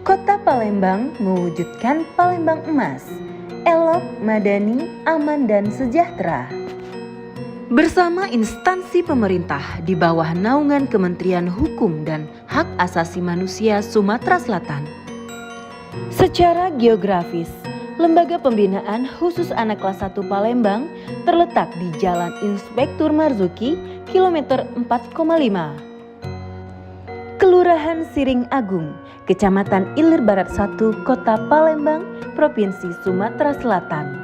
Kota Palembang mewujudkan Palembang Emas, elok, madani, aman dan sejahtera. Bersama instansi pemerintah di bawah naungan Kementerian Hukum dan Hak Asasi Manusia Sumatera Selatan. Secara geografis, Lembaga Pembinaan Khusus Anak Kelas 1 Palembang terletak di Jalan Inspektur Marzuki, kilometer 4,5. Kelurahan Siring Agung, Kecamatan Ilir Barat 1, Kota Palembang, Provinsi Sumatera Selatan.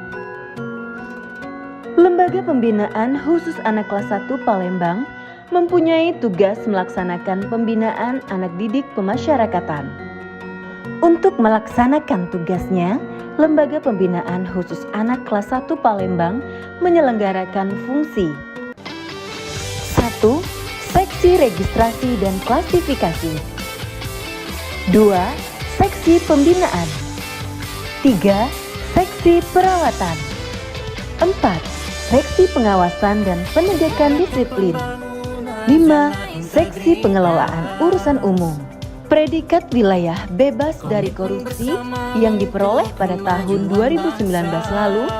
Lembaga Pembinaan Khusus Anak Kelas 1 Palembang mempunyai tugas melaksanakan pembinaan anak didik pemasyarakatan. Untuk melaksanakan tugasnya, Lembaga Pembinaan Khusus Anak Kelas 1 Palembang menyelenggarakan fungsi 1. Seksi Registrasi dan Klasifikasi 2. Seksi Pembinaan 3. Seksi Perawatan 4. Seksi Pengawasan dan Penegakan Disiplin 5. Seksi Pengelolaan Urusan Umum. Predikat wilayah bebas dari korupsi yang diperoleh pada tahun 2019 lalu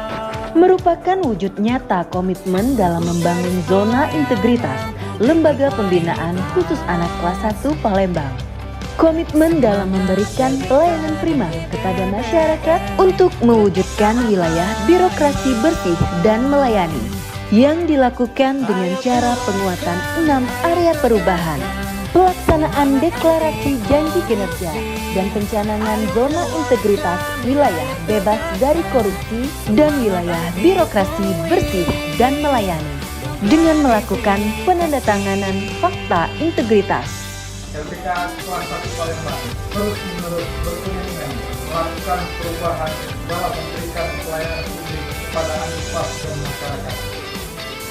merupakan wujud nyata komitmen dalam membangun zona integritas Lembaga Pembinaan Khusus Anak Kelas 1 Palembang. Komitmen dalam memberikan pelayanan prima kepada masyarakat untuk mewujudkan wilayah birokrasi bersih dan melayani yang dilakukan dengan cara penguatan 6 area perubahan, pelaksanaan deklarasi janji kinerja, dan pencanangan zona integritas wilayah bebas dari korupsi dan wilayah birokrasi bersih dan melayani dengan melakukan penandatanganan fakta integritas. LPK Kelas 1 Palembang terus-menerus berkomitmen melakukan perubahan dalam memberikan pelayanan publik kepada anak kelas dan masyarakat.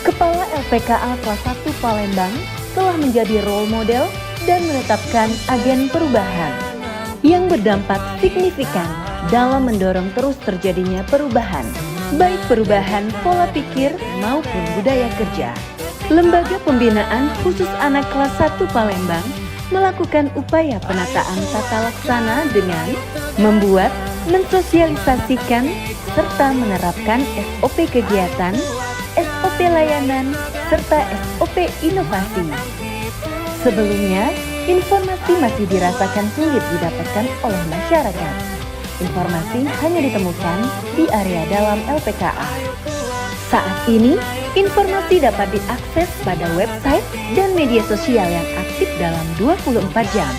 Kepala LPKA Kelas 1 Palembang telah menjadi role model dan menetapkan agen perubahan yang berdampak signifikan dalam mendorong terus terjadinya perubahan, baik perubahan pola pikir maupun budaya kerja. Lembaga Pembinaan Khusus Anak Kelas 1 Palembang melakukan upaya penataan tata laksana dengan membuat, mensosialisasikan, serta menerapkan SOP kegiatan, SOP layanan, serta SOP inovasi. Sebelumnya, informasi masih dirasakan sulit didapatkan oleh masyarakat. Informasi hanya ditemukan di area dalam LPKA. Saat ini, informasi dapat diakses pada website dan media sosial yang aktif dalam 24 jam.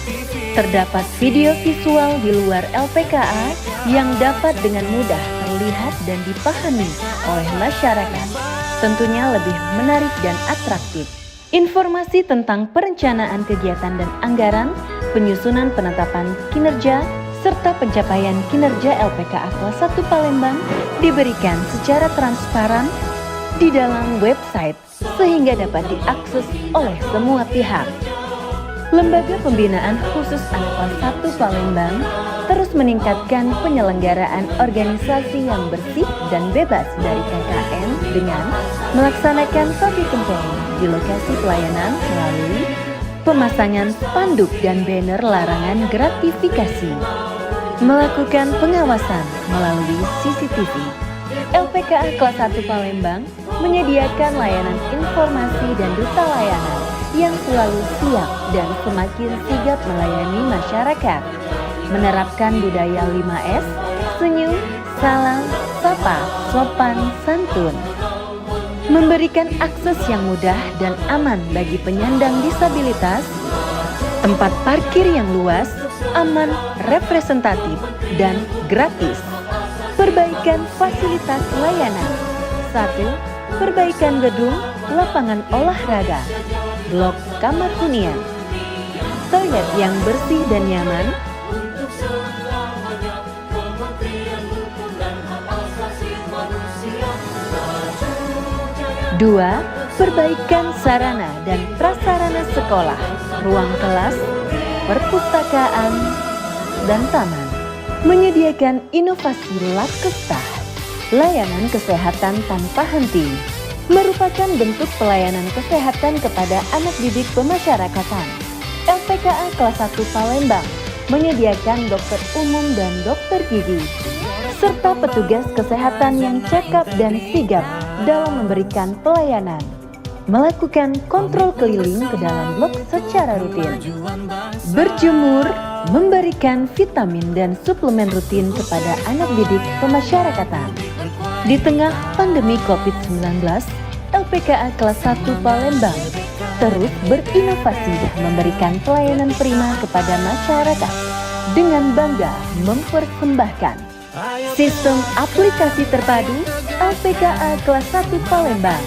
Terdapat video visual di luar LPKA yang dapat dengan mudah terlihat dan dipahami oleh masyarakat. Tentunya lebih menarik dan atraktif. Informasi tentang perencanaan kegiatan dan anggaran, penyusunan penetapan kinerja, serta pencapaian kinerja LPKA Kelas 1 Palembang diberikan secara transparan di dalam website sehingga dapat diakses oleh semua pihak. Lembaga Pembinaan Khusus Anak Kelas 1 Palembang terus meningkatkan penyelenggaraan organisasi yang bersih dan bebas dari KKN dengan melaksanakan public campaign di lokasi pelayanan melalui pemasangan spanduk dan banner larangan gratifikasi, melakukan pengawasan melalui CCTV. LPKA Kelas 1 Palembang menyediakan layanan informasi dan duta layanan yang selalu siap dan semakin sigap melayani masyarakat. Menerapkan budaya 5S, senyum, salam, sapa, sopan, santun. Memberikan akses yang mudah dan aman bagi penyandang disabilitas, tempat parkir yang luas, aman, representatif, dan gratis. Perbaikan fasilitas layanan. 1. Perbaikan gedung, lapangan olahraga, blok kamar hunian, toilet yang bersih dan nyaman, 2. Perbaikan sarana dan prasarana sekolah, ruang kelas, perpustakaan, dan taman. Menyediakan inovasi Lakestah, layanan kesehatan tanpa henti. Merupakan bentuk pelayanan kesehatan kepada anak didik pemasyarakatan. LPKA Kelas 1 Palembang menyediakan dokter umum dan dokter gigi, serta petugas kesehatan yang cekap dan sigap dalam memberikan pelayanan. Melakukan kontrol keliling ke dalam blok secara rutin. Berjemur, memberikan vitamin dan suplemen rutin kepada anak didik pemasyarakatan. Di tengah pandemi COVID-19, LPKA kelas 1 Palembang terus berinovasi memberikan pelayanan prima kepada masyarakat dengan bangga mempersembahkan sistem aplikasi terpadu LPKA kelas 1 Palembang,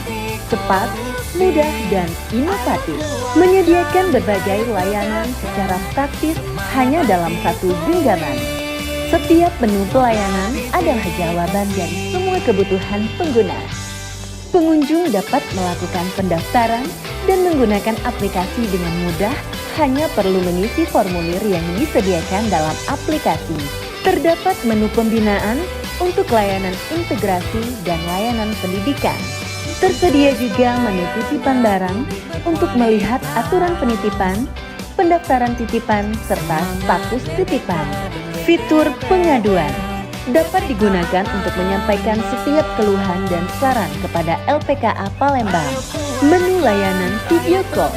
cepat, mudah, dan inovatif, menyediakan berbagai layanan secara praktis hanya dalam satu genggaman. Setiap menu pelayanan adalah jawaban dari semua kebutuhan pengguna. Pengunjung dapat melakukan pendaftaran dan menggunakan aplikasi dengan mudah, hanya perlu mengisi formulir yang disediakan dalam aplikasi. Terdapat menu pembinaan untuk layanan integrasi dan layanan pendidikan. Tersedia juga menu titipan barang untuk melihat aturan penitipan, pendaftaran titipan, serta status titipan. Fitur pengaduan dapat digunakan untuk menyampaikan setiap keluhan dan saran kepada LPKA Palembang. Menu layanan video call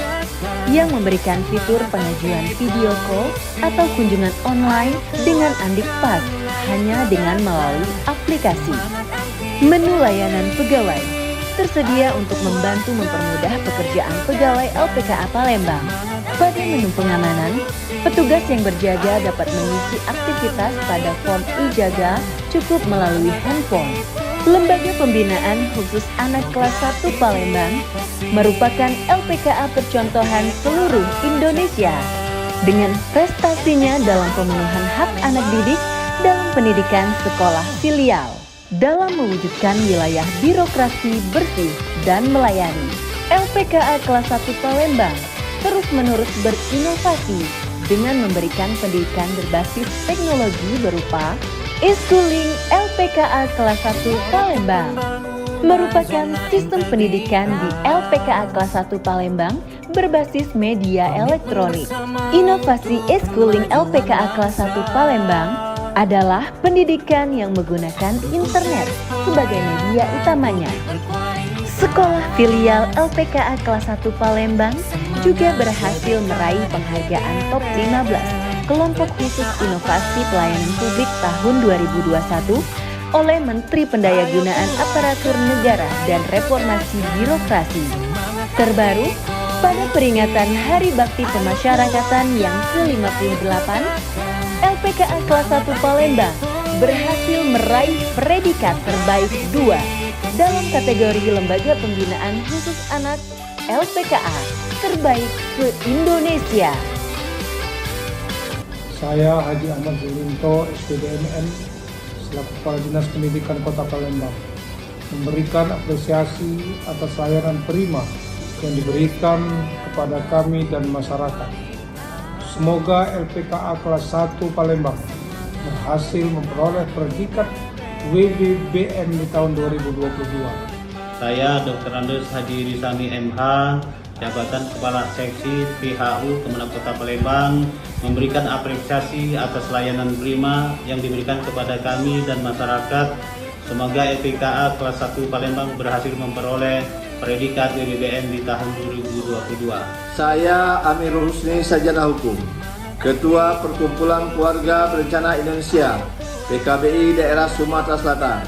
yang memberikan fitur pengajuan video call atau kunjungan online dengan Andikpas hanya dengan melalui aplikasi. Menu layanan pegawai tersedia untuk membantu mempermudah pekerjaan pegawai LPKA Palembang. Pada menu pengamanan, petugas yang berjaga dapat mengisi aktivitas pada form e-jaga cukup melalui handphone. Lembaga Pembinaan Khusus Anak Kelas 1 Palembang merupakan LPKA percontohan seluruh Indonesia dengan prestasinya dalam pemenuhan hak anak didik dalam pendidikan sekolah filial. Dalam mewujudkan wilayah birokrasi bersih dan melayani, LPKA kelas 1 Palembang terus-menerus berinovasi dengan memberikan pendidikan berbasis teknologi berupa e-schooling. LPKA kelas 1 Palembang merupakan sistem pendidikan di LPKA kelas 1 Palembang berbasis media elektronik. Inovasi e-schooling LPKA kelas 1 Palembang adalah pendidikan yang menggunakan internet sebagai media utamanya. Sekolah filial LPKA kelas 1 Palembang juga berhasil meraih penghargaan top 15 kelompok khusus inovasi pelayanan publik tahun 2021 oleh Menteri Pendayagunaan Aparatur Negara dan Reformasi Birokrasi. Terbaru, pada peringatan Hari Bakti Pemasyarakatan yang ke-58, LPKA kelas 1 Palembang berhasil meraih predikat terbaik 2 dalam kategori Lembaga Pembinaan Khusus Anak LPKA terbaik se-Indonesia. Saya Haji Ahmad Zulinto, SPDMN, selaku Kepala Dinas Pendidikan Kota Palembang, memberikan apresiasi atas layanan prima yang diberikan kepada kami dan masyarakat. Semoga LPKA kelas 1 Palembang berhasil memperoleh predikat WBBM di tahun 2022. Saya Dr. Andes Haji Rizani MH, Jabatan Kepala Seksi PHU Kemenang Kota Palembang, memberikan apresiasi atas layanan prima yang diberikan kepada kami dan masyarakat. Semoga LPKA kelas 1 Palembang berhasil memperoleh predikat WBBM di tahun 2022. Saya Amirul Husni Sarjana Hukum, Ketua Perkumpulan Keluarga Berencana Indonesia PKBI Daerah Sumatera Selatan.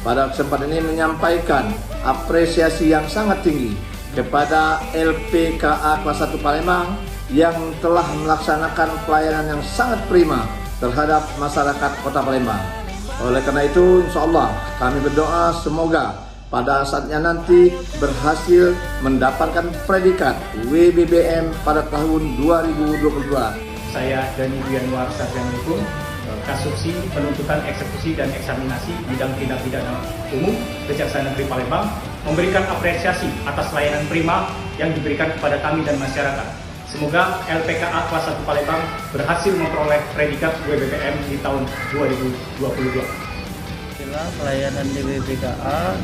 Pada kesempatan ini menyampaikan apresiasi yang sangat tinggi kepada LPKA kelas 1 Palembang yang telah melaksanakan pelayanan yang sangat prima terhadap masyarakat Kota Palembang. Oleh karena itu, insya Allah kami berdoa semoga pada saatnya nanti berhasil mendapatkan predikat WBBM pada tahun 2022. Saya Dani Bianwar Sarjana Hukum, Kasubsi Penuntutan Eksekusi dan Eksaminasi Bidang Tindak Pidana Umum Kejaksaan Negeri Palembang, memberikan apresiasi atas layanan prima yang diberikan kepada kami dan masyarakat. Semoga LPKA kelas 1 Palembang berhasil memperoleh predikat WBBM di tahun 2022. Pelayanan di WBKA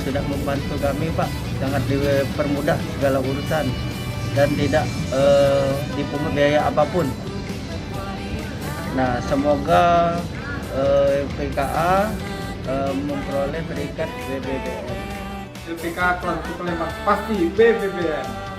sudah membantu kami, Pak, sangat dipermudah segala urusan dan tidak dipungut biaya apapun. Nah, semoga PKA memperoleh peringkat BBBN. LPKA kelas 1 Palembang pasti BBBN.